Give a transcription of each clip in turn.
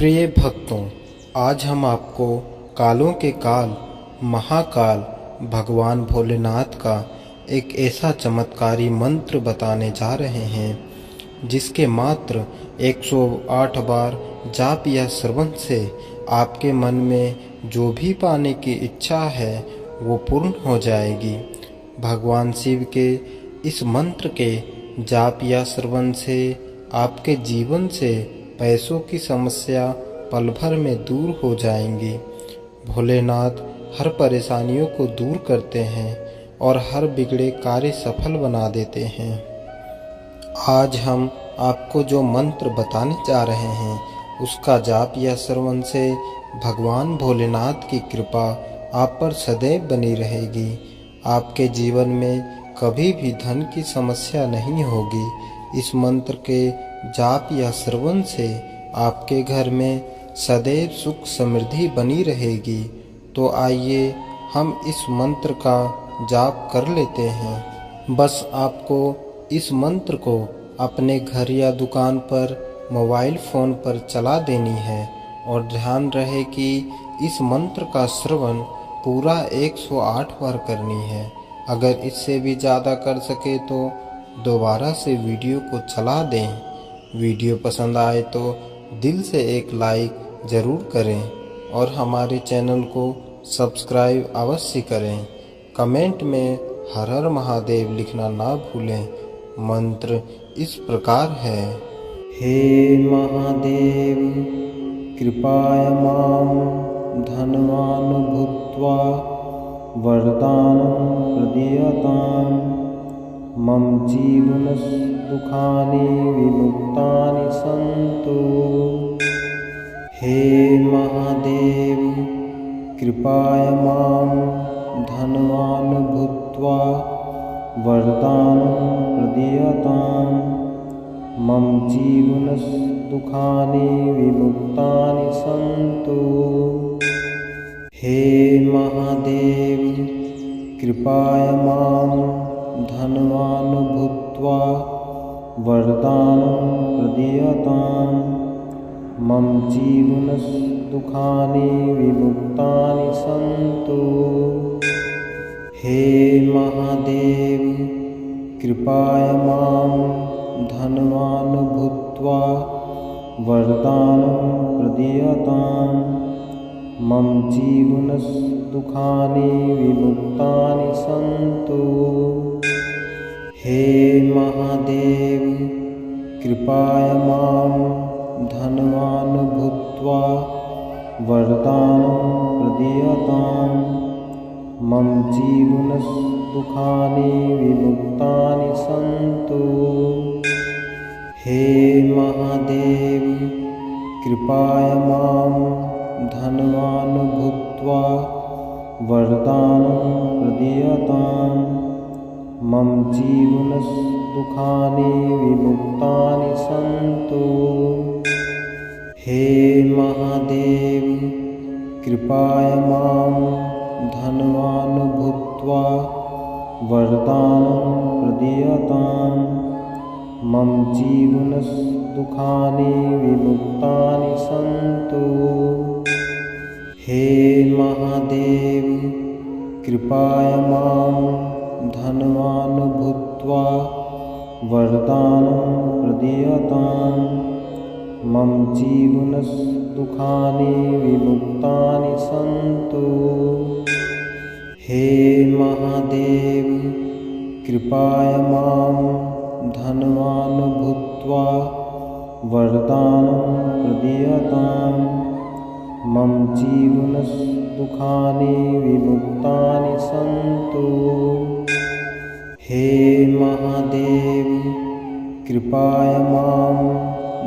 प्रिय भक्तों, आज हम आपको कालों के काल महाकाल भगवान भोलेनाथ का एक ऐसा चमत्कारी मंत्र बताने जा रहे हैं जिसके मात्र 108 बार जाप या श्रवण से आपके मन में जो भी पाने की इच्छा है वो पूर्ण हो जाएगी। भगवान शिव के इस मंत्र के जाप या श्रवण से आपके जीवन से पैसों की समस्या पल भर में दूर हो जाएंगी। भोलेनाथ हर परेशानियों को दूर करते हैं और हर बिगड़े कार्य सफल बना देते हैं। आज हम आपको जो मंत्र बताने जा रहे हैं उसका जाप या श्रवण से भगवान भोलेनाथ की कृपा आप पर सदैव बनी रहेगी। आपके जीवन में कभी भी धन की समस्या नहीं होगी। इस मंत्र के जाप या श्रवण से आपके घर में सदैव सुख समृद्धि बनी रहेगी। तो आइए हम इस मंत्र का जाप कर लेते हैं। बस आपको इस मंत्र को अपने घर या दुकान पर मोबाइल फ़ोन पर चला देनी है और ध्यान रहे कि इस मंत्र का श्रवण पूरा 108 बार करनी है। अगर इससे भी ज़्यादा कर सके तो दोबारा से वीडियो को चला दें। वीडियो पसंद आए तो दिल से एक लाइक ज़रूर करें और हमारे चैनल को सब्सक्राइब अवश्य करें। कमेंट में हर हर महादेव लिखना ना भूलें। मंत्र इस प्रकार है। हे महादेव कृपाय मां धनवान भूत्वा वरदानं प्रदीयताम् मम जीवनदुःखानि विमुक्तानि सन्तु। हे महादेव कृपाय मां धनवान भूत्वा वरदानं प्रदीयताम् मम जीवनदुःखानि विमुक्तानि सन्तु। हे महादेव कृपाय मां धनवान भूत्वा वरदानं प्रदीयताम् मम जीवनदुःखानि विमुक्तानि सन्तु। हे महादेव कृपाय मां धनवान भूत्वा वरदानं प्रदीयताम् मम जीवनदुःखानि विमुक्तानि सन्तु। हे महादेव कृपाय मां धनवान भूत्वा वरदानं प्रदीयताम् मम जीवनदुःखानि विमुक्तानि सन्तु। हे महादेव कृपाय मां धनवान भूत्वा वरदानं प्रदीयताम् मम जीवनदुःखानि विमुक्तानि सन्तु। हे महादेव कृपाय मां धनवान भूत्वा वरदानं प्रदीयताम् मम जीवनदुःखानि विमुक्तानि सन्तु। हे महादेव कृपाय मां धनवान भूत्वा वरदानं प्रदीयताम् मम जीवनदुःखानि विमुक्तानि सन्तु। हे महादेव कृपाय मां धनवान भूत्वा वरदानं प्रदीयताम् मम जीवनदुःखानि विमुक्तानि सन्तु। हे महादेव कृपाय मां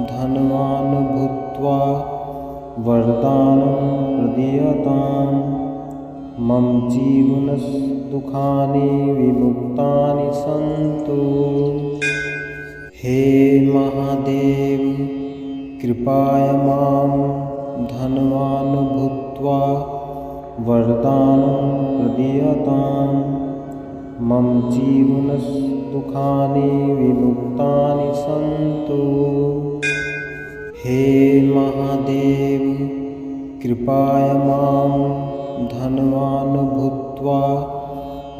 धनवान भूत्वा वरदानं प्रदीयताम् मम जीवनदुःखानि विमुक्तानि सन्तु। हे महादेव कृपाय मां धनवान भूत्वा वरदानं प्रदीयताम् मम जीवनदुःखानि विमुक्तानि सन्तु। हे महादेव कृपाय मां धनवान् भूत्वा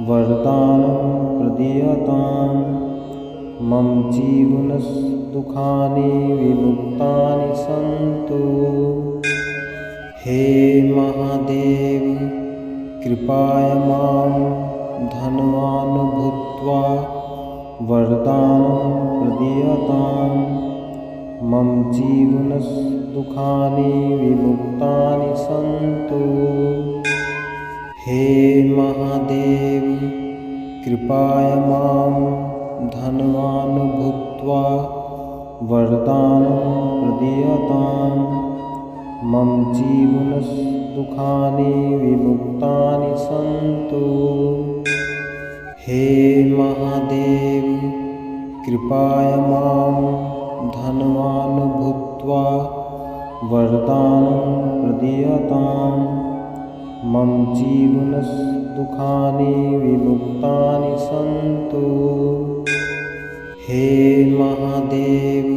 वरदानं प्रदीयतां मम जीवनदुःखानि विमुक्तानि सन्तु। हे महादेव कृपाय मां धनवान् भूत्वा वरदानं प्रदीयतां मम जीवनदुःखानि विमुक्तानि सन्तु। हे महादेव कृपाय मां धनवान् भूत्वा वरदानं प्रदीयतां मम जीवनदुःखानि विमुक्तानि सन्तु। हे महादेव कृपाय मां धनवान् भूत्वा वरदानं प्रदीयतां मम जीवनदुःखानि विमुक्तानि सन्तु। हे महादेव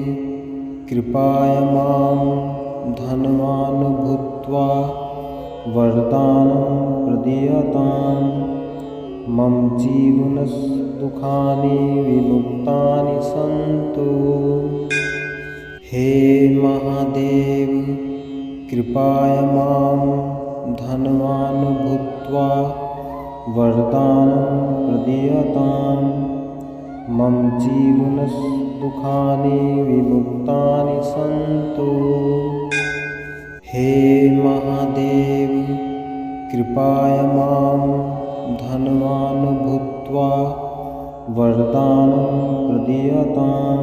कृपाय मां धनवान् भूत्वा वरदानं प्रदीयतां मम जीवनदुःखानि विमुक्तानि सन्तु। हे महादेव कृपाय मां धनवान् भूत्वा वरदानं प्रदीयतां मम जीवनदुःखानि विमुक्तानि सन्तु। हे महादेव कृपाय मां धनवान् भूत्वा वरदानं प्रदीयतां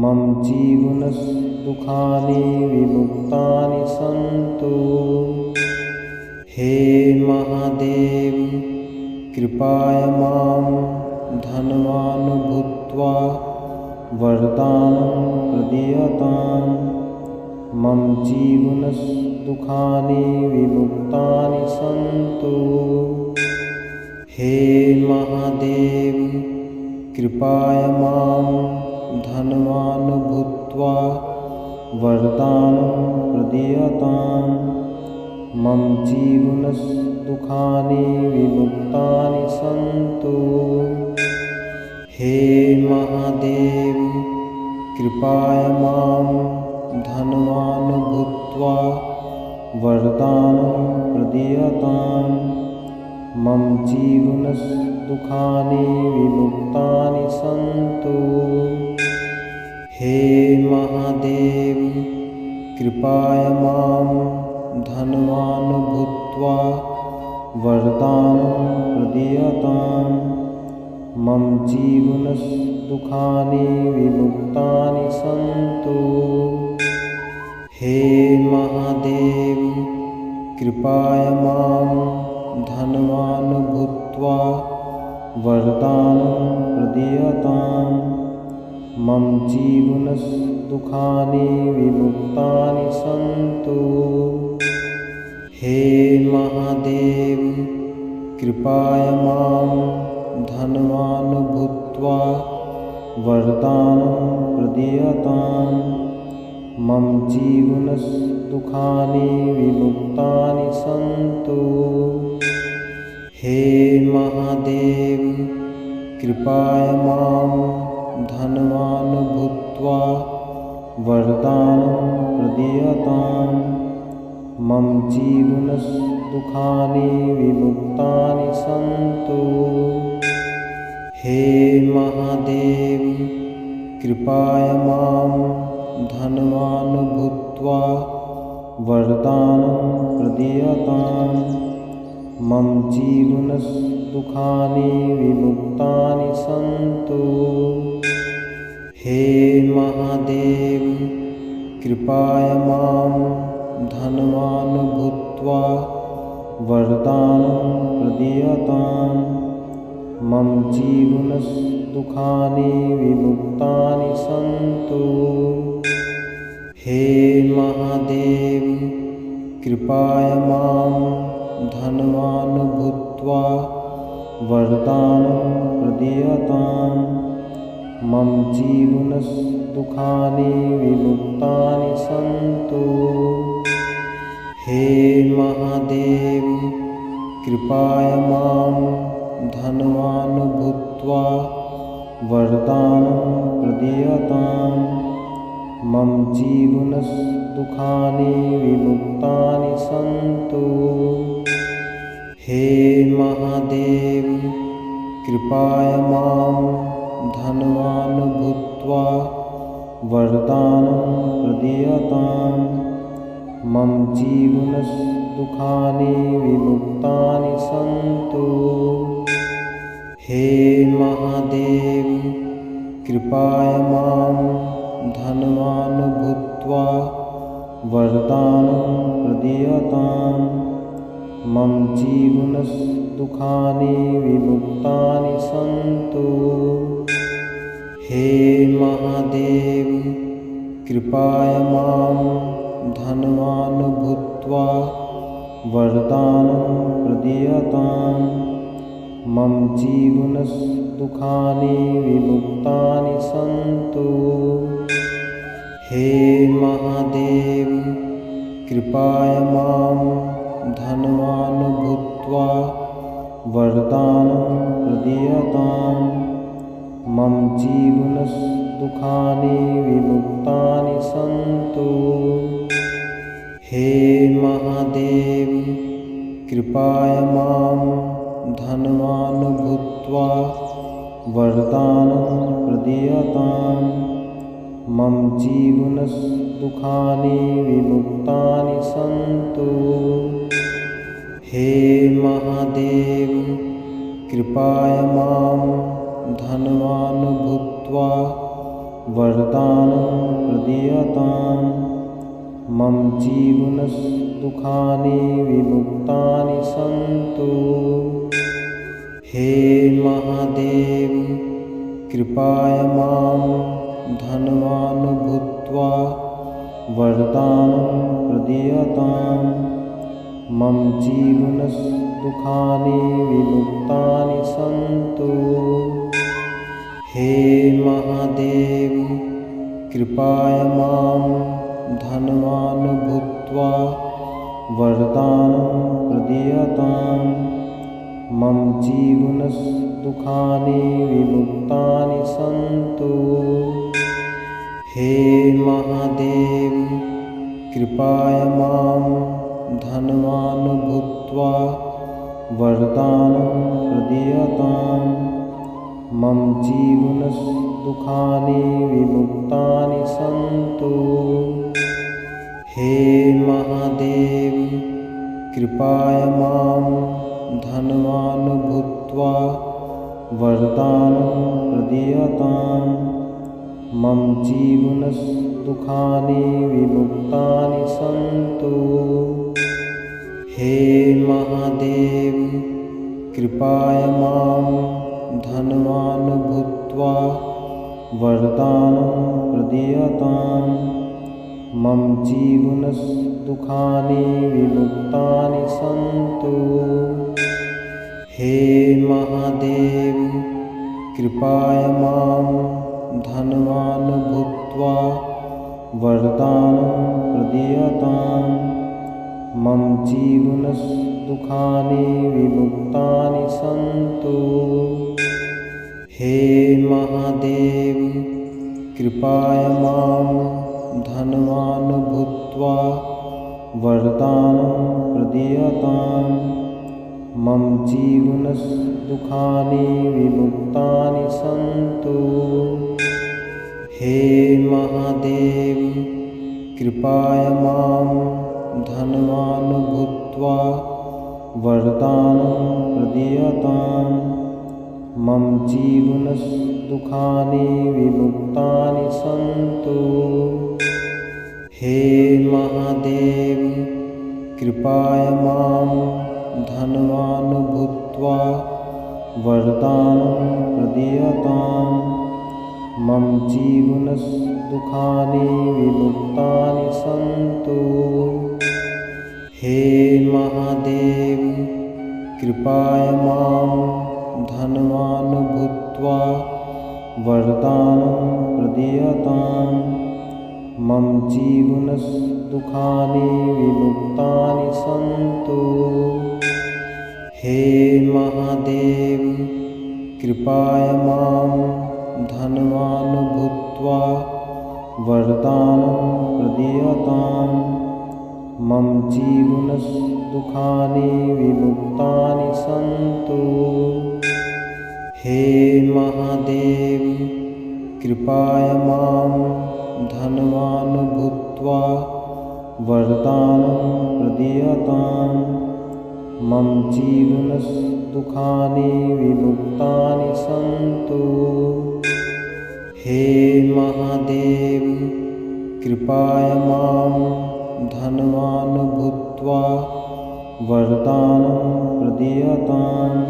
मम जीवनदुःखानि विमुक्तानि सन्तु। हे महादेव कृपाय मां धनवान् भूत्वा वरदानं प्रदीयतां मम जीवनदुःखानि विमुक्तानि सन्तु। हे महादेव कृपाय मां धनवान् भूत्वा वरदानं प्रदीयतां मम जीवनदुःखानि विमुक्तानि सन्तु। हे महादेव कृपाय मां धनवान् भूत्वा वरदानं प्रदीयतां मम जीवनदुःखानि विमुक्तानि सन्तु। हे महादेव कृपाय मां धनवान् भूत्वा वरदानं प्रदीयतां मम जीवनदुःखानि विमुक्तानि सन्तु। हे महादेव कृपाय मां धनवान् भूत्वा वरदानं प्रदीयतां मम जीवनदुःखानि विमुक्तानि सन्तु। हे महादेव कृपाय मां धनवान् भूत्वा वरदानं प्रदीयतां मम जीवनदुःखानि विमुक्तानि सन्तु। हे महादेव कृपाय मां धनवान् भूत्वा वरदानं प्रदीयतां मम जीवनदुःखानि विमुक्तानि सन्तु। हे महादेव कृपाय मां धनवान् भूत्वा वरदानं प्रदीयतां मम जीवनदुःखानि विमुक्तानि सन्तु। हे महादेव कृपाय मां धनवान् भूत्वा वरदानं प्रदीयतां मम जीवनदुःखानि विमुक्तानि सन्तु। हे महादेव कृपाय मां धनवान् भूत्वा वरदानं प्रदीयतां मम जीवनदुःखानि विमुक्तानि सन्तु। हे महादेव कृपाय मां धनवान् भूत्वा वरदानं प्रदीयताम्। मम जीवनदुःखानि विमुक्तानि सन्तु। हे महादेव कृपाय मां धनवान् भूत्वा वरदानं प्रदीयताम्। मम जीवनदुःखानि विमुक्तानि सन्तु। हे महादेव कृपाय मां धनवान् भूत्वा वरदानं प्रदीयताम्। मम जीवनदुःखानि विमुक्तानि सन्तु। हे महादेव कृपाय मां धनवान् भूत्वा वरदानं प्रदीयताम्। मम जीवनदुःखानि विमुक्तानि सन्तु। हे महादेव कृपाय मां धनवान् भूत्वा वरदानं प्रदीयताम्। मम जीवनदुःखानि विमुक्तानि सन्तु। हे महादेव कृपाय मां धनवान् भूत्वा वरदानं प्रदीयताम्। मम जीवनदुःखानि विमुक्तानि सन्तु। हे महादेव कृपाय मां धनवान् भूत्वा वरदानं प्रदीयताम्। मम जीवनदुःखानि विमुक्तानि सन्तु। हे महादेव कृपाय मां धनवान् भूत्वा वरदानं प्रदीयताम्। मम जीवनदुःखानि विमुक्तानि सन्तु। हे महादेव कृपाय मां धनवान् भूत्वा वरदानं प्रदीयताम्। मम जीवनदुःखानि विमुक्तानि सन्तु। हे महादेव कृपाय मां धनवान् भूत्वा वरदानं प्रदीयताम्। मम जीवनदुःखानि विमुक्तानि सन्तु। हे महादेव कृपाय मां धनवान् भूत्वा वरदानं प्रदीयताम्। मम जीवनदुःखानि विमुक्तानि सन्तु। हे महादेव कृपाय मां धनवान् भूत्वा वरदानं प्रदीयताम्। मम जीवनदुःखानि विमुक्तानि सन्तु। हे महादेव कृपाय मां धनवान् भूत्वा वरदानं प्रदीयताम्। मम जीवनदुःखानि विमुक्तानि सन्तु। हे महादेव कृपाय मां धनवान् भूत्वा वरदानं प्रदीयताम्। मम जीवनदुःखानि विमुक्तानि सन्तु। हे महादेव कृपाय मां धनवान् भूत्वा वरदानं प्रदीयताम्। मम जीवनदुःखानि विमुक्तानि सन्तु। हे महादेव कृपाय मां धनवान् भूत्वा वरदानं प्रदीयताम्। मम जीवनदुःखानि विमुक्तानि सन्तु। हे महादेव कृपाय मां धनवान् भूत्वा वरदानं प्रदीयताम् मम जीवनदुःखानि विमुक्तानि सन्तु। हे महादेव कृपया मां धनवान् भूत्वा वरदानं प्रदीयताम् मम जीवनदुःखानि विमुक्तानि सन्तु। हे महादेव कृपया मां धनवान् भूत्वा वरदानं प्रदीयताम् मम जीवनदुःखानि विमुक्तानि सन्तु। हे महादेव कृपया मां धनवान् भूत्वा वरदानं प्रदीयताम्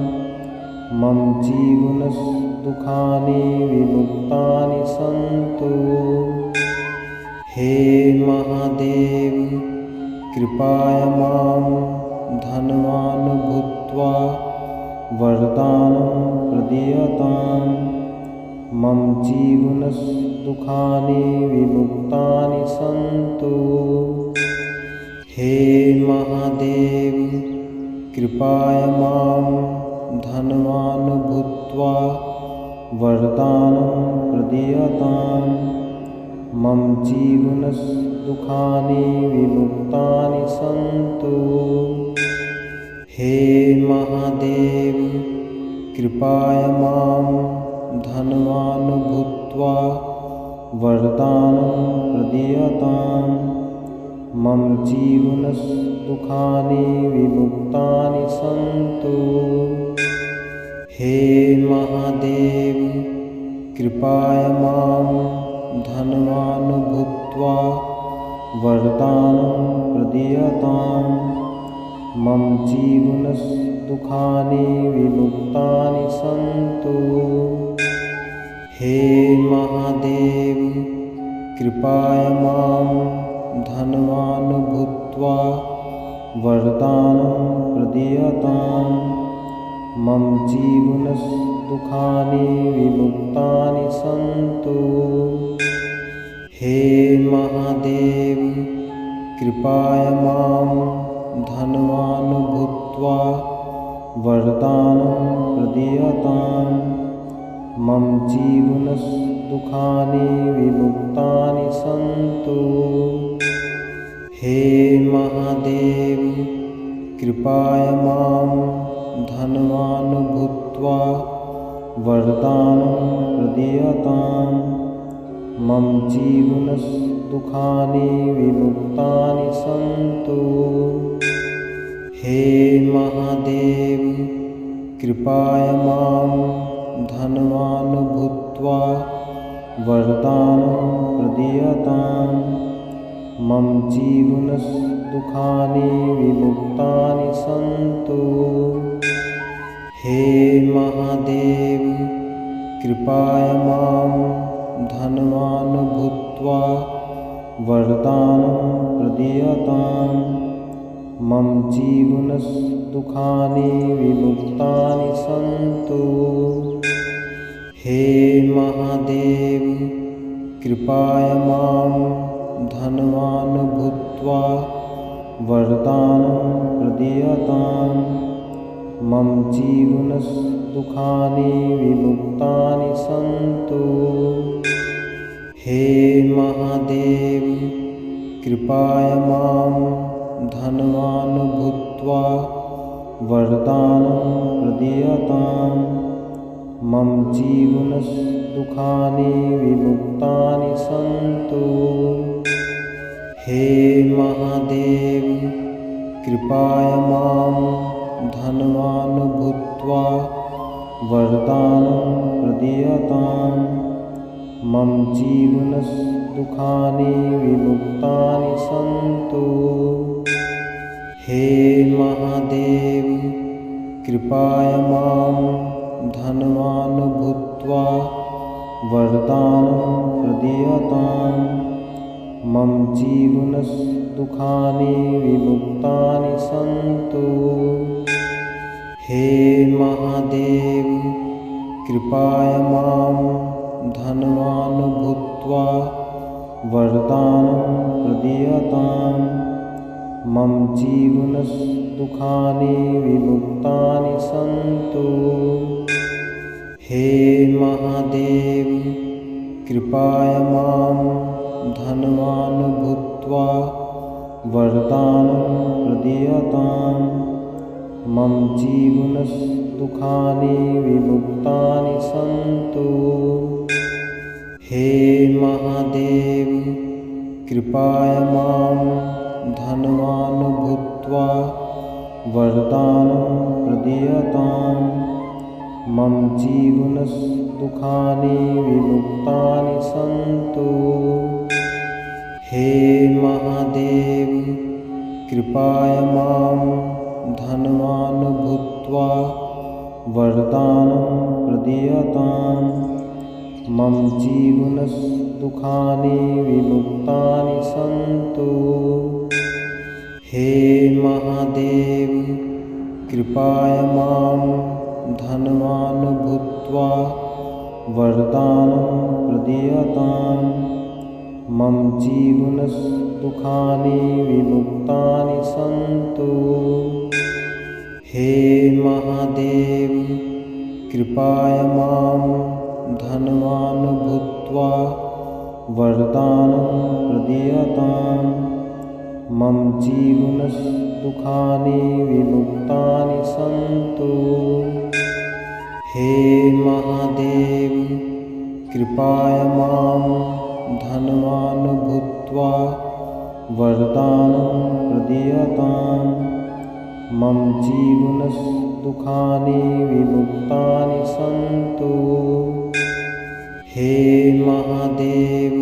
मम जीवनदुःखानि विमुक्तानि सन्तु। हे महादेव कृपया मां धनवान् भूत्वा वरदानं प्रदीयताम् मम जीवनदुःखानि विमुक्तानि सन्तु। हे महादेव कृपया मां धनवान् भूत्वा वरदानं प्रदीयताम् मम जीवनदुःखानि विमुक्तानि सन्तु। हे महादेव कृपया मां धनवान् भूत्वा वरदानं प्रदीयताम् मम जीवनदुःखानि विमुक्तानि सन्तु। हे महादेव कृपया मां धनवान् भूत्वा वरदानं प्रदीयताम् मम जीवनदुःखानि विमुक्तानि सन्तु। हे महादेव कृपया मां धनवान् भूत्वा वरदानं प्रदीयताम् मम जीवनदुःखानि विमुक्तानि सन्तु। हे महादेव कृपया मां धनवान् भूत्वा वरदानं प्रदीयताम् मम जीवनदुःखानि विमुक्तानि सन्तु। हे महादेव कृपया मां धनवान् भूत्वा वरदानं प्रदीयताम् मम जीवनदुःखानि विमुक्तानि सन्तु। हे महादेव कृपया मां धनवान् भूत्वा वरदानं प्रदीयताम् मम जीवनदुःखानि विमुक्तानि सन्तु। हे महादेव कृपया मां धनवान् भूत्वा वरदानं प्रदीयताम् मम जीवनदुःखानि विमुक्तानि सन्तु। हे महादेव कृपया मां धनवान् भूत्वा वरदानं प्रदीयताम् मम जीवनदुःखानि विमुक्तानि सन्तु। हे महादेव कृपया मां धनवान् भूत्वा वरदानं प्रदीयताम् मम जीवनदुःखानि विमुक्तानि सन्तु। हे महादेव कृपया मां धनवान् भूत्वा वरदानं प्रदीयताम् मम जीवनदुःखानि विमुक्तानि सन्तु। हे महादेव कृपया मां धनवान् भूत्वा वरदानं प्रदीयताम् मम जीवनदुःखानि विमुक्तानि सन्तु। हे महादेव कृपया मां धनवान् भूत्वा वरदानं प्रदीयतां मम जीवनदुःखानि विमुक्तानि सन्तु। हे महादेव कृपाय मां धनवान् भूत्वा वरदानं प्रदीयतां मम जीवनदुःखानि विमुक्तानि सन्तु। हे महादेव कृपाय मां धनवान् भूत्वा वरदानं प्रदीयतां मम जीवनदुःखानि विमुक्तानि सन्तु। हे महादेव कृपाय मां धनवान् भूत्वा वरदानं प्रदीयतां मम जीवनदुःखानि विमुक्तानि सन्तु। हे महादेव कृपाय मां धनवान् भूत्वा वरदानं प्रदीयतां मम जीवनदुःखानि विमुक्तानि सन्तु। हे महादेव कृपाय मां धनवान् भूत्वा वरदानं प्रदीयतां मम जीवनदुःखानि विमुक्तानि सन्तु। हे महादेव कृपाय मां धनवान् भूत्वा वरदानं प्रदीयतां मम जीवनदुःखानि विमुक्तानि सन्तु। हे महादेव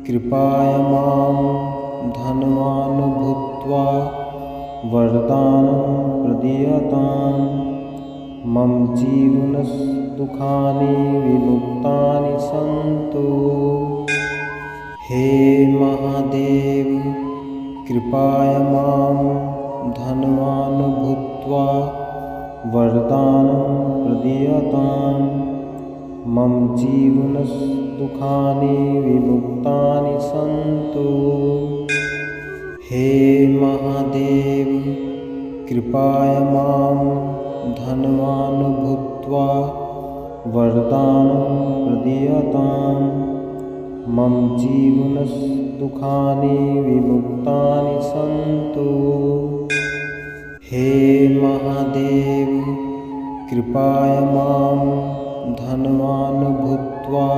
कृपाय मां धनवान् भूत्वा वरदानं प्रदीयतां मम जीवनदुःखानि विमुक्तानि सन्तु। हे महादेव कृपाय मां धनवान् भूत्वा वरदानं प्रदीयतां मम जीवनदुःखानि विमुक्तानि सन्तु। हे महादेव कृपाय मां धनवान् भूत्वा वरदानं प्रदीयतां मम जीवनदुःखानि विमुक्तानि सन्तु। हे महादेव कृपाय मां धनवान् भूत्वा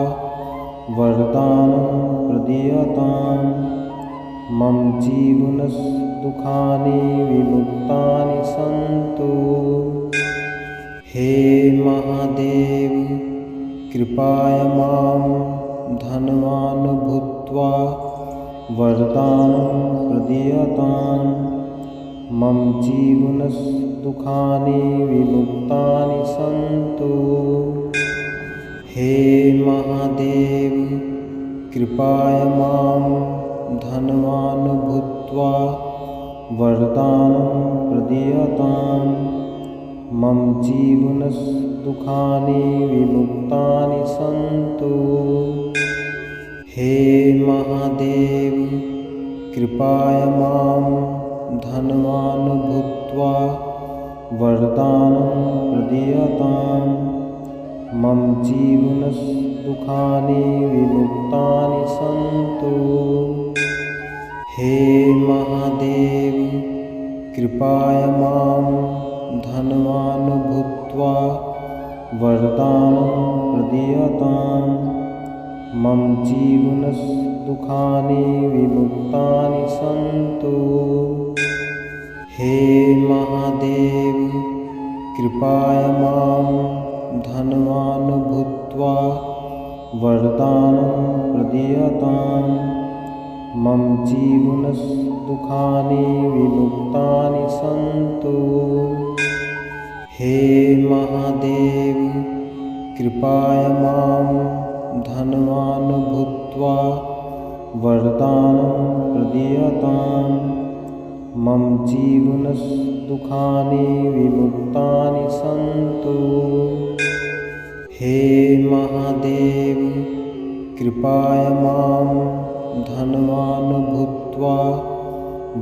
वरदानं प्रदीयतां मम जीवनदुःखानि विमुक्तानि सन्तु। हे महादेव कृपाय मां धनवान् भूत्वा वरदानं प्रदीयतां मम जीवनदुःखानि विमुक्तानि सन्तु। हे महादेव कृपाय मां धनवान् भूत्वा वरदानं प्रदीयतां मम जीवनदुःखानि विमुक्तानि सन्तु। हे महादेव कृपाय मां धनवान् भूत्वा वरदानं प्रदीयतां मम जीवनदुःखानि विमुक्तानि सन्तु। हे महादेव कृपाय मां धनवान् भूत्वा वरदानं प्रदीयतां मम जीवनदुःखानि विमुक्तानि सन्तु। हे महादेव कृपाय मां धनवान् भूत्वा वरदानं प्रदीयतां मम जीवनदुःखानि विमुक्तानि सन्तु। हे महादेव कृपाय मां धनवान् भूत्वा वरदानं प्रदीयतां मम जीवनदुःखानि विमुक्तानि सन्तु। हे महादेव कृपाय मां धनवान् भूत्वा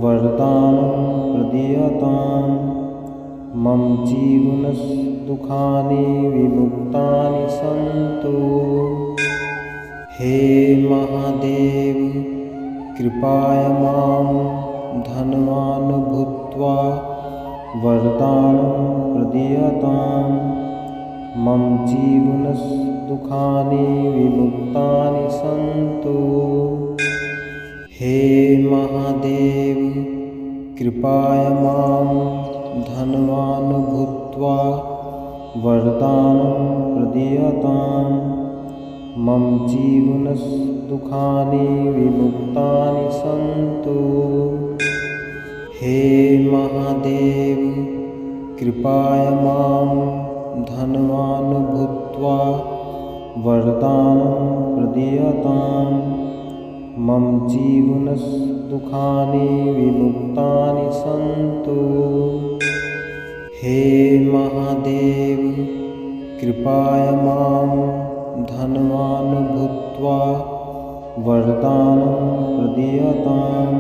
वरदानं प्रदीयतां मम जीवनदुःखानि विमुक्तानि सन्तु। हे महादेव कृपाय मां धनवान् भूत्वा वरदानं प्रदीयतां मम जीवनदुःखानि विमुक्तानि सन्तु। हे महादेव कृपाय मां धनवान् भूत्वा वरदानं प्रदीयतां मम जीवनदुःखानि विमुक्तानि सन्तु। हे महादेव कृपाय मां धनवान् भूत्वा वरदानं प्रदीयतां मम जीवनदुःखानि विमुक्तानि सन्तु। हे महादेव कृपाय मां धनवान् भूत्वा वरदानं प्रदीयतां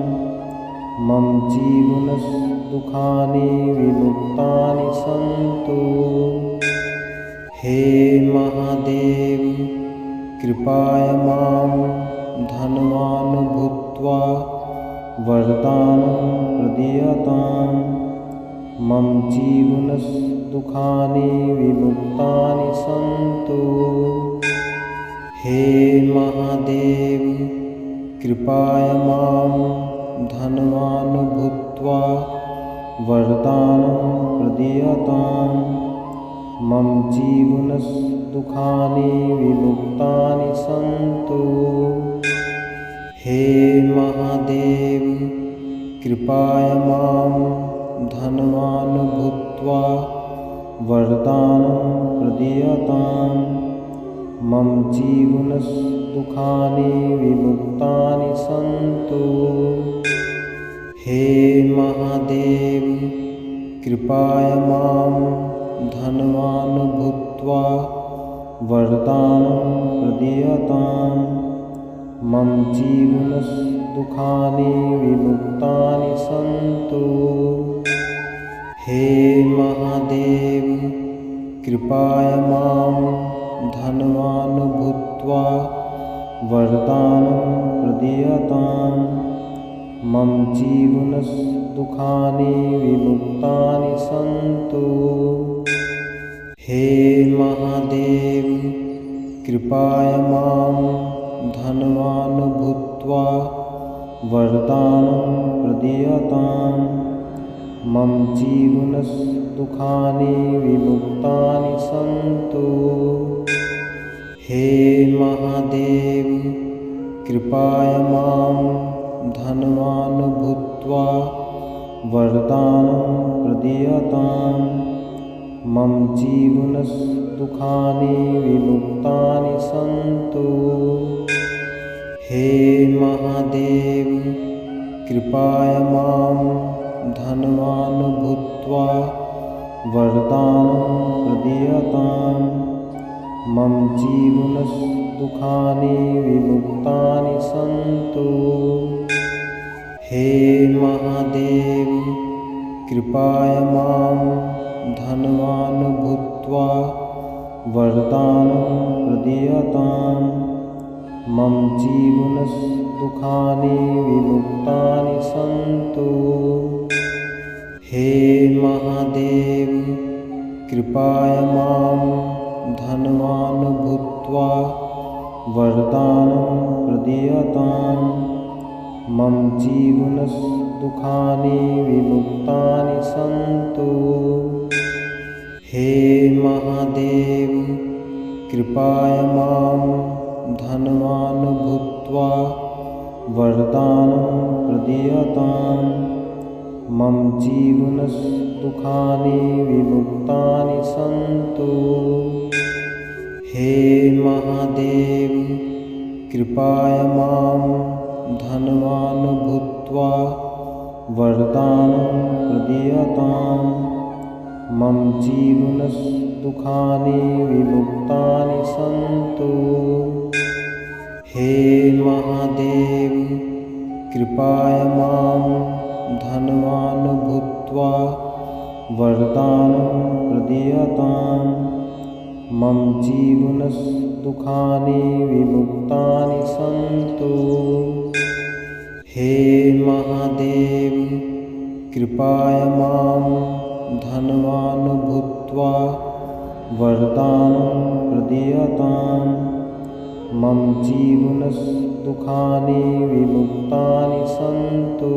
मम जीवनदुःखानि विमुक्तानि सन्तु। हे महादेव कृपाय मां धनवान् भूत्वा वरदानं प्रदीयतां मम जीवनदुःखानि विमुक्तानि सन्तु। हे महादेव कृपाय मां धनवान् भूत्वा वरदानं प्रदीयतां मम जीवनदुःखानि विमुक्तानि सन्तु। हे महादेव कृपाय मां धनवान् भूत्वा वरदानं प्रदीयतां मम जीवनदुःखानि विमुक्तानि सन्तु। हे महादेव कृपाय मां धनवान् भूत्वा वरदानं प्रदीयतां मम जीवनदुःखानि विमुक्तानि सन्तु। हे महादेव कृपाय मां धनवान् भूत्वा वरदानं प्रदीयतां मम जीवनदुःखानि विमुक्तानि सन्तु। हे महादेव कृपाय मां धनवान् भूत्वा वरदानं प्रदीयतां मम जीवनदुःखानि विमुक्तानि सन्तु। हे महादेव कृपाय मां धनवान् भूत्वा वरदानं प्रदीयतां मम जीवनदुःखानि विमुक्तानि सन्तु। हे महादेव कृपाय मां धनवान् भूत्वा वरदानं प्रदीयतां मम जीवनदुःखानि विमुक्तानि सन्तु। हे महादेव कृपाय मां धनवान् भूत्वा वरदानं प्रदीयतां मम जीवनदुःखानि विमुक्तानि सन्तु। हे महादेव कृपाय मां धनवान् भूत्वा वरदानं प्रदीयतां मम जीवनदुःखानि विमुक्तानि सन्तु। हे महादेव कृपाय मां धनवान् भूत्वा वरदानं प्रदीयतां मम जीवनदुःखानि विमुक्तानि सन्तु। हे महादेव कृपाय मां धनवान् भूत्वा वरदानं प्रदीयतां मम जीवनदुःखानि विमुक्तानि सन्तु। हे महादेव कृपया मां धनवान् भूत्वा वरदानं प्रदीयताम्। मम जीवनदुःखानि विमुक्तानि सन्तु। हे महादेव कृपया मां धनवान् भूत्वा वरदानं प्रदीयताम्। मम जीवनदुःखानि विमुक्तानि सन्तु।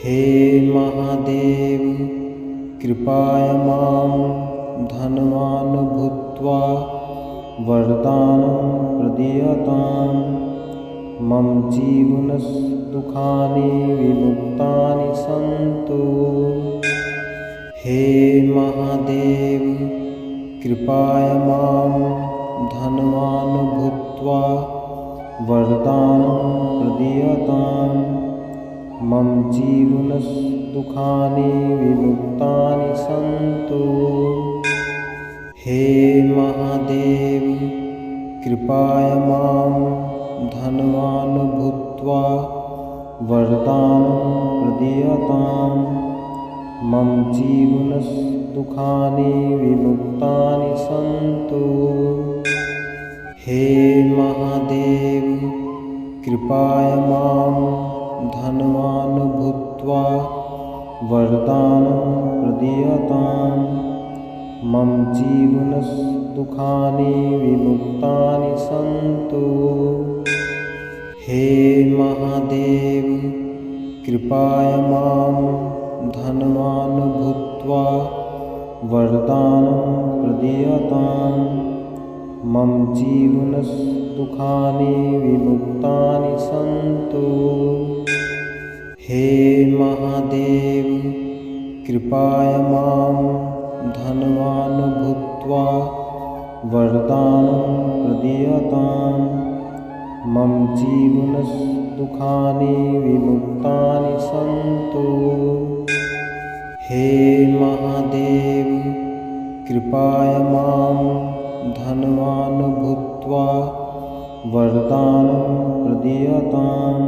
हे महादेव कृपया मां धनवान् भूत्वा वरदानं प्रदीयताम्। मम जीवनदुःखानि विमुक्तानि सन्तु। हे महादेव कृपया मां धनवान् भूत्वा वरदानं प्रदीयताम्। मम जीवनदुःखानि विमुक्तानि सन्तु। हे महादेव कृपया मां धनवान् भूत्वा वरदानं प्रदीयताम्। मम जीवनदुःखानि विमुक्तानि सन्तु। हे महादेव कृपया मां धनवान् भूत्वा वरदानं प्रदीयताम्। मम जीवनदुःखानि विमुक्तानि सन्तु। हे महादेव कृपया मां धनवान् भूत्वा वरदानं प्रदीयताम्। मम जीवनदुःखानि विमुक्तानि सन्तु। हे महादेव कृपया मां धनवान् भूत्वा वरदानं प्रदीयताम्। मम जीवनदुःखानि विमुक्तानि सन्तु। हे महादेव कृपया मां धनवान् भूत्वा वरदानं प्रदीयताम्।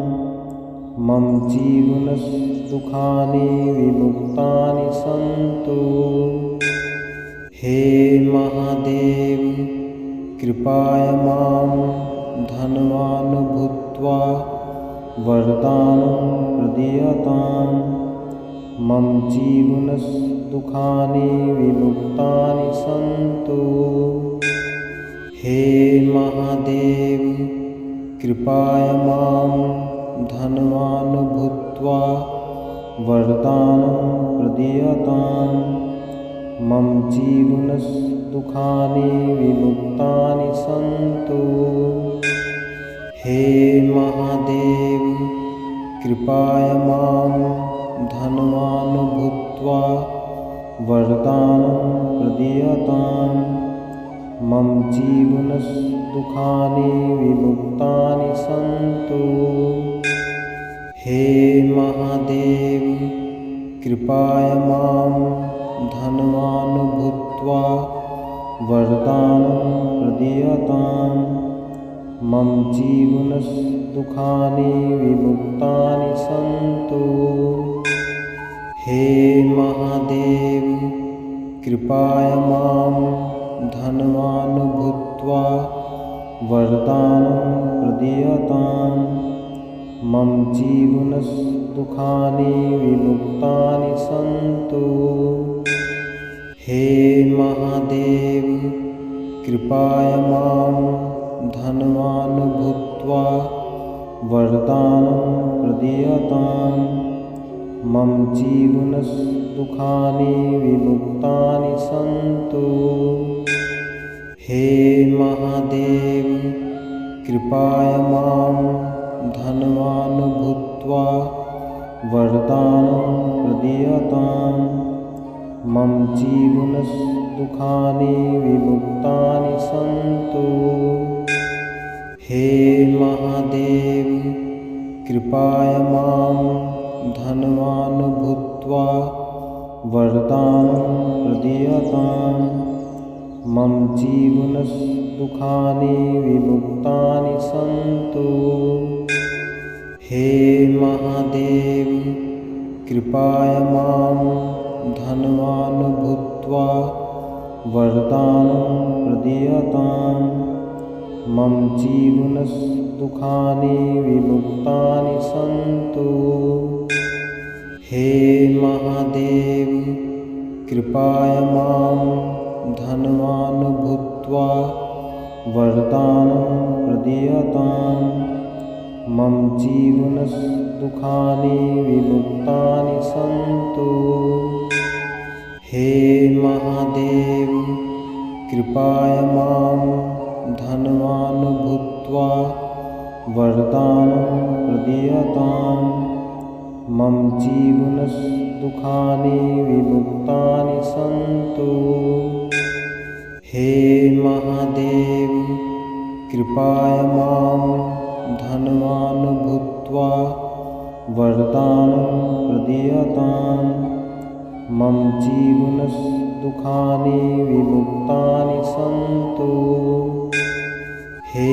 मम जीवनदुःखानि विमुक्तानि सन्तु। हे महादेव कृपया मां धनवान् भूत्वा वरदानं प्रदीयताम्। मम जीवनदुःखानि विमुक्तानि सन्तु। हे महादेव कृपया मां धनवान् भूत्वा वरदानं प्रदीयताम्। मम जीवनदुःखानि विमुक्तानि सन्तु। हे महादेव कृपया मां धनवान् भूत्वा वरदानं प्रदीयताम्। मम जीवनदुःखानि विमुक्तानि सन्तु। हे महादेव कृपया मां धनवान् भूत्वा वरदानं प्रदीयताम्। मम जीवनदुःखानि विमुक्तानि सन्तु। हे महादेव कृपया मां धनवान् भूत्वा वरदानं प्रदीयताम्। मम जीवनदुःखानि विमुक्तानि सन्तु। हे महादेव कृपया मां धनवान् भूत्वा वरदानं प्रदीयताम्। मम जीवनदुःखानि विमुक्तानि सन्तु। हे महादेव कृपया मां धनवान् भूत्वा वरदानं प्रदीयताम्। मम जीवनदुःखानि विमुक्तानि सन्तु। हे महादेव कृपया मां धनवान् भूत्वा वरदानं प्रदीयताम् मम जीवनदुःखानि विमुक्तानि सन्तु। हे महादेव कृपाय मां धनवान् भूत्वा वरदानं प्रदीयताम् मम जीवनदुःखानि विमुक्तानि सन्तु। हे महादेव कृपाय मां धनवान् भूत्वा वरदानं प्रदीयताम् मम जीवनदुःखानि विमुक्तानि सन्तु। हे महादेव कृपाय मां धनवान् भूत्वा वरदानं प्रदीयताम् मम जीवनदुःखानि विमुक्तानि सन्तु। हे महादेव कृपाय मां धनवान् भूत्वा वरदानं प्रदीयताम् मम जीवनदुःखानि विमुक्तानि सन्तु। हे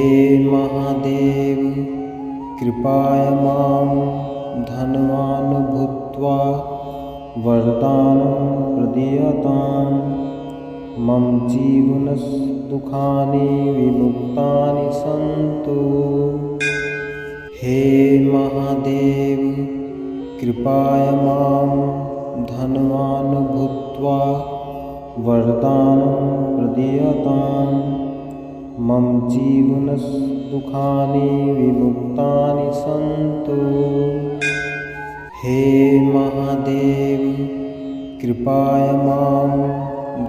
महादेव कृपाय मां धनवान् भूत्वा वरदानं प्रदीयताम् मम जीवनदुःखानि विमुक्तानि सन्तु। हे महादेव कृपाय मां धनवान् भूत्वा वरदानं प्रदीयताम् मम जीवनदुःखानि विमुक्तानि सन्तु। हे महादेव कृपाय मां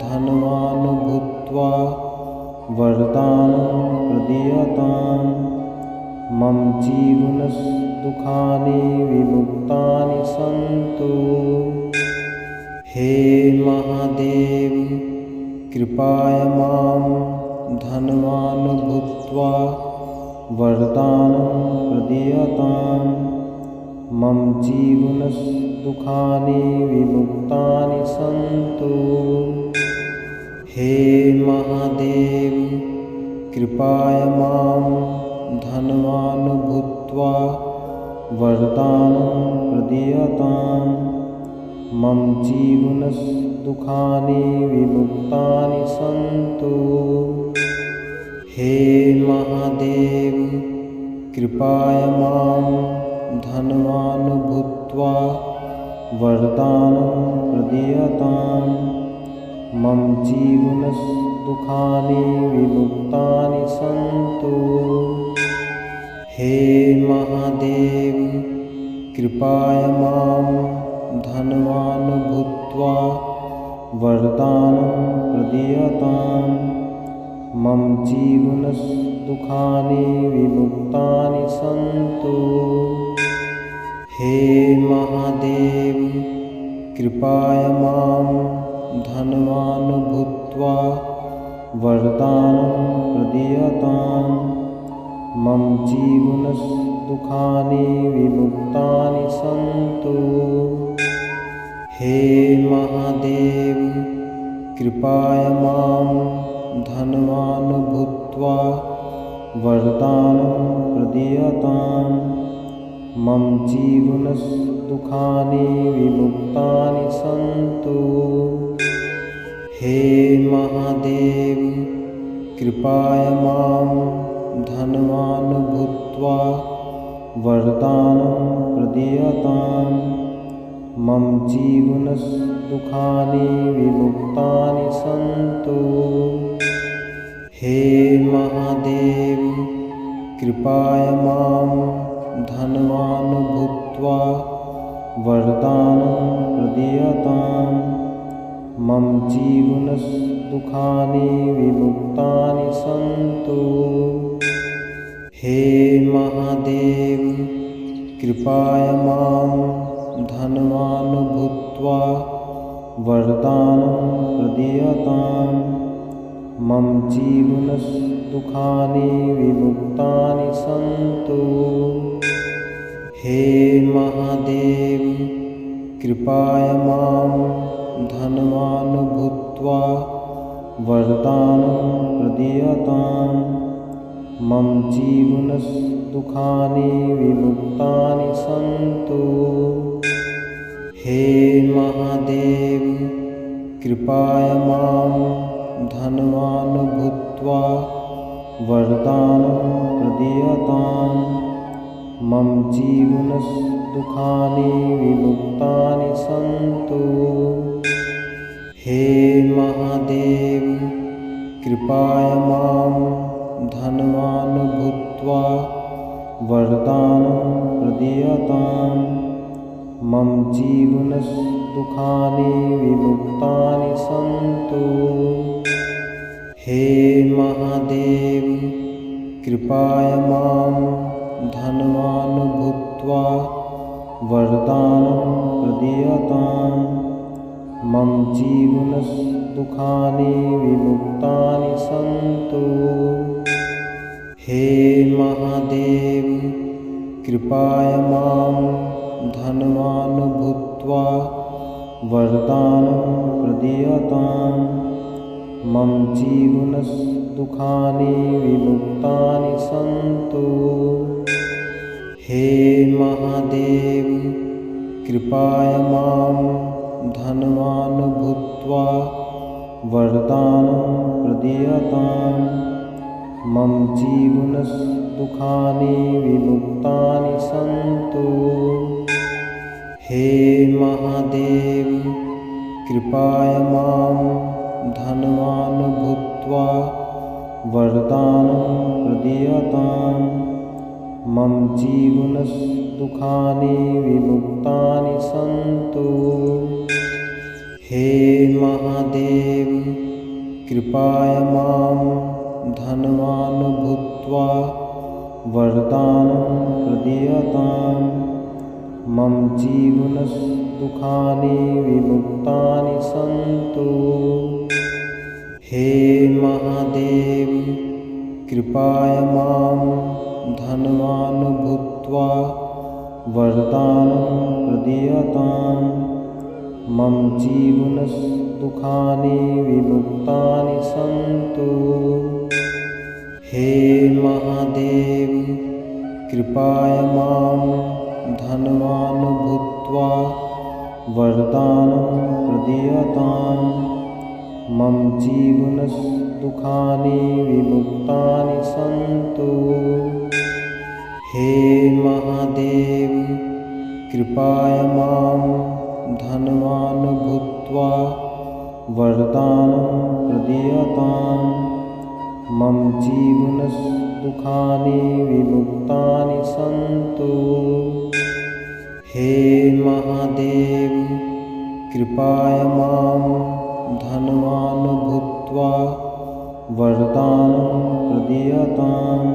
धनवान् भूत्वा वरदानं प्रदीयताम् मम जीवनदुःखानि विमुक्तानि सन्तु। हे महादेव कृपाय मां धनवान् भूत्वा वरदानं प्रदीयताम् मम जीवनदुःखानि विमुक्तानि सन्तु। हे महादेव कृपाय मां धनवान् भूत्वा वरदानं प्रदीयताम् मम जीवनदुःखानि विमुक्तानि सन्तु। हे महादेव कृपाय मां धनवान् भूत्वा वरदानं प्रदीयताम् मम जीवनदुःखानि विमुक्तानि सन्तु। हे महादेव कृपाय मां धनवान् भूत्वा वरदानं प्रदीयताम् मम जीवनदुःखानि विमुक्तानि सन्तु। हे महादेव कृपाय मां धनवान् भूत्वा वरदानं प्रदीयताम् मम जीवनदुःखानि विमुक्तानि सन्तु। हे महादेव कृपाय मां धनवान् भूत्वा वरदानं प्रदीयताम् मम जीवनदुःखानि विमुक्तानि सन्तु। हे महादेव कृपाय मां धनवान् भूत्वा वरदानं प्रदीयताम् मम जीवनदुःखानि विमुक्तानि सन्तु। हे महादेव कृपाय मां धनवान् भूत्वा वरदानं प्रदीयताम् मम जीवनदुःखानि विमुक्तानि सन्तु। हे महादेव कृपाय मां धनवान् भूत्वा वरदानं प्रदीयताम् मम जीवनदुःखानि विमुक्तानि सन्तु। हे महादेव कृपाय मां धनवान् भूत्वा वरदानं प्रदीयताम्। मम जीवनदुःखानि विमुक्तानि सन्तु। हे महादेव कृपाय मां धनवान् भूत्वा वरदानं प्रदीयताम्। मम जीवनदुःखानि विमुक्तानि सन्तु। हे महादेव कृपाय मां धनवान् भूत्वा वरदानं प्रदीयताम्। मम जीवनदुःखानि विमुक्तानि सन्तु। हे महादेव कृपाय मां धनवान् भूत्वा वरदानं प्रदीयताम्। मम जीवनदुःखानि विमुक्तानि सन्तु। हे महादेव कृपाय मां धनवान् भूत्वा वरदानं प्रदीयताम्। मम जीवनदुःखानि विमुक्तानि सन्तु। हे महादेव कृपाय मां धनवान् भूत्वा वरदानं प्रदीयताम्। मम जीवनदुःखानि विमुक्तानि सन्तु। हे महादेव कृपाय मां धनवान् भूत्वा वरदानं प्रदीयताम्। मम जीवनदुःखानि विमुक्तानि सन्तु। हे महादेव कृपाय मां धनवान् भूत्वा वरदानं प्रदीयताम्। मम जीवनदुःखानि विमुक्तानि सन्तु। हे महादेव कृपाय मां धनवान् भूत्वा वरदानं प्रदीयताम्। मम जीवनदुःखानि विमुक्तानि सन्तु। हे महादेव कृपाय मां धनवान् भूत्वा वरदानं प्रदीयताम्। मम जीवनदुःखानि विमुक्तानि सन्तु। हे महादेव कृपाय मां धनवान् भूत्वा वरदानं प्रदीयताम्। मम जीवनदुःखानि विमुक्तानि सन्तु। हे महादेव कृपाय मां धनवान् भूत्वा वरदानं प्रदीयताम्।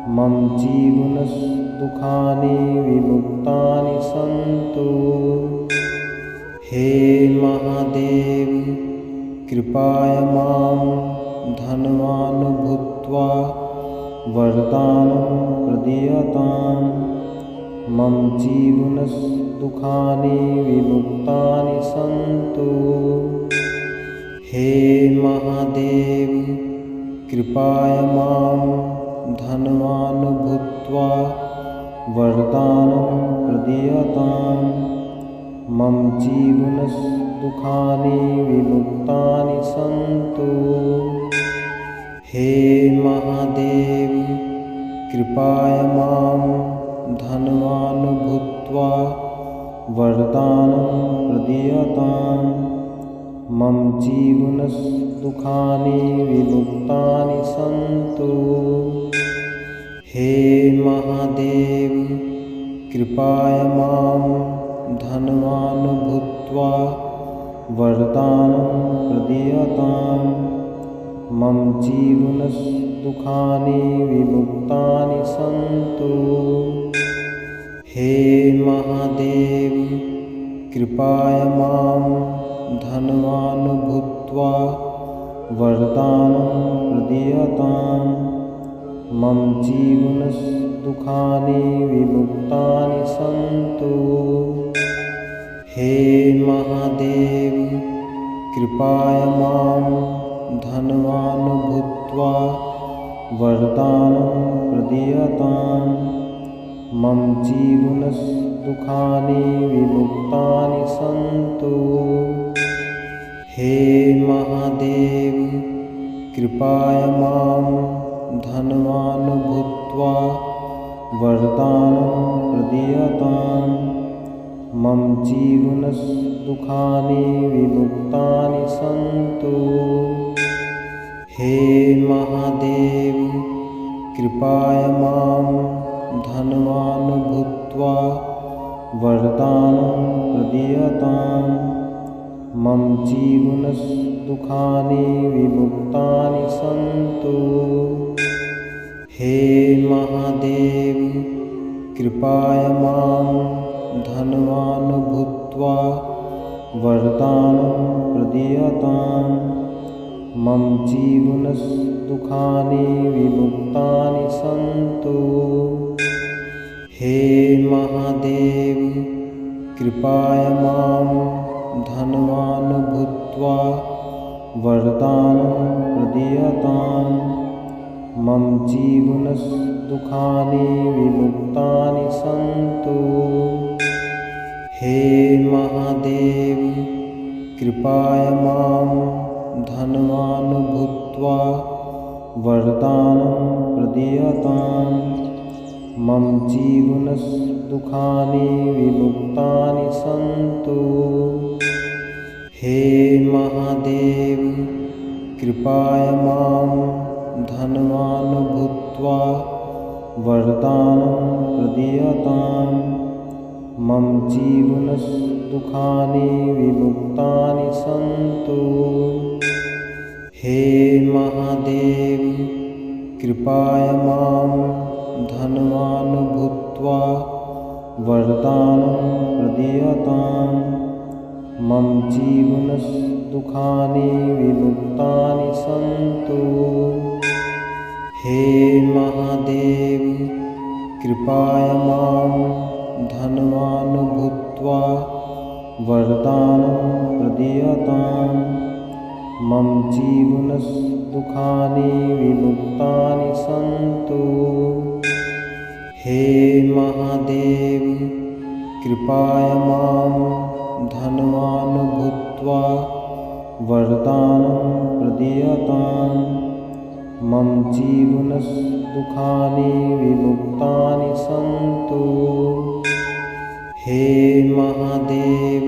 मम जीवनदुःखानि विमुक्तानि सन्तु। हे महादेव कृपाय मां धनवान् भूत्वा वरदानं प्रदीयताम्। मम जीवनदुःखानि विमुक्तानि सन्तु। हे महादेव कृपाय मां धनवान् भूत्वा वरदानं प्रदीयताम्। मम जीवनदुःखानि विमुक्तानि सन्तु। हे महादेव कृपाय मां धनवान् भूत्वा वरदानं प्रदीयताम्। मम जीवनदुःखानि विमुक्तानि सन्तु। हे महादेव कृपाय मां धनवान् भूत्वा वरदानं प्रदीयताम्। मम जीवनदुःखानि विमुक्तानि सन्तु। हे महादेव कृपाय मां धनवान् भूत्वा वरदानं प्रदीयताम्। मम जीवनदुःखानि विमुक्तानि सन्तु। हे महादेव कृपाय मां धनवान् भूत्वा वरदानं प्रदीयतां मम जीवनदुःखानि विमुक्तानि सन्तु। हे महादेव कृपाय मां धनवान् भूत्वा वरदानं प्रदीयतां मम जीवनदुःखानि विमुक्तानि सन्तु। हे महादेव कृपाय मां धनवान् भूत्वा वरदानं प्रदीयतां मम जीवनदुःखानि विमुक्तानि सन्तु। हे महादेव कृपाय मां धनवान् भूत्वा वरदानं प्रदीयतां मम जीवनदुःखानि विमुक्तानि सन्तु। हे महादेव कृपाय मां धनवान् भूत्वा वरदानं प्रदीयतां मम जीवनदुःखानि विमुक्तानि सन्तु। हे महादेव कृपाय मां धनवान् भूत्वा वरदानं प्रदीयतां मम जीवनदुःखानि विमुक्तानि सन्तु। हे महादेव कृपाय मां धनवान् भूत्वा वरदानं प्रदीयतां मम जीवनदुःखानि विमुक्तानि सन्तु। हे महादेव कृपाय मां धनवान् भूत्वा वरदानं प्रदीयतां मम जीवनदुःखानि विमुक्तानि सन्तु। हे महादेव कृपाय मां धनवान् भूत्वा वरदानं प्रदीयतां मम जीवनदुःखानि विमुक्तानि सन्तु। हे महादेव कृपाय मां धनवान् भूत्वा वरदानं प्रदीयतां मम जीवनदुःखानि विमुक्तानि सन्तु। हे महादेव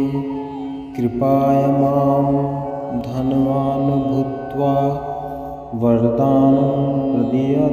कृपाय मां धनवान् भूत्वा वरदानं प्रदीयतां